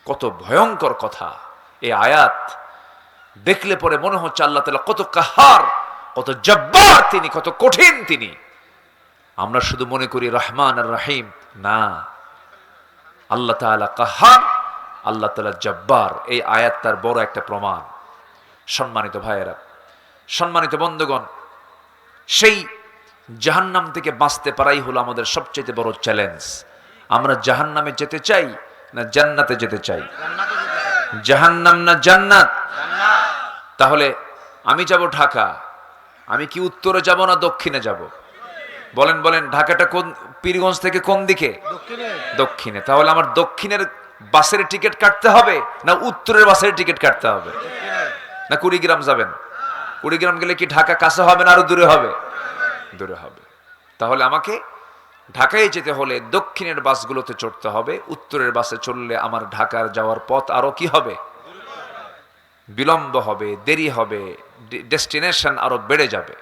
কত ভয়ঙ্কর কথা! এই আয়াত দেখলে পরে মনে হচ্ছে আল্লাহ তাআলা কত কাহার, কত জব্বার তিনি, কত কঠিন তিনি। আমরা শুধু মনে করি রহমান আর রহিম। না, আল্লাহ তাআলা কাহার, আল্লাহ তাআলা জব্বার। এই আয়াত তার বড় একটা প্রমাণ। সম্মানিত ভাইয়েরা, সম্মানিত বন্ধুগণ, সেই জাহান্নাম থেকে বাঁচতে পারাই হলো আমাদের সবচেয়ে বড় চ্যালেঞ্জ। আমরা জাহান্নামে যেতে চাই না জান্নাতে যেতে চাই? জাহান্নাম না জান্নাত? তাহলে আমি যাব ঢাকা, আমি কি উত্তরে যাব না দক্ষিণে যাব? বলেন বলেন, ঢাকাটা কোন, পীরগঞ্জ থেকে কোন দিকে? দক্ষিণে। তাহলে আমার দক্ষিণের বাসের টিকিট কাটতে হবে না উত্তরের বাসের টিকিট কাটতে হবে? না কুড়িগ্রাম যাবেন? কুড়িগ্রাম গেলে কি ঢাকা কাছে হবে না আরো দূরে হবে? দূরে হবে। তাহলে আমাকে ঢাকায় যেতে হলে দক্ষিণের বাসগুলোতে চড়তে হবে। উত্তরের বাসে চললে আমার ঢাকার যাওয়ার পথ আরো কি হবে? বিলম্ব হবে, দেরি হবে, ডেস্টিনেশন আরো বেড়ে যাবে।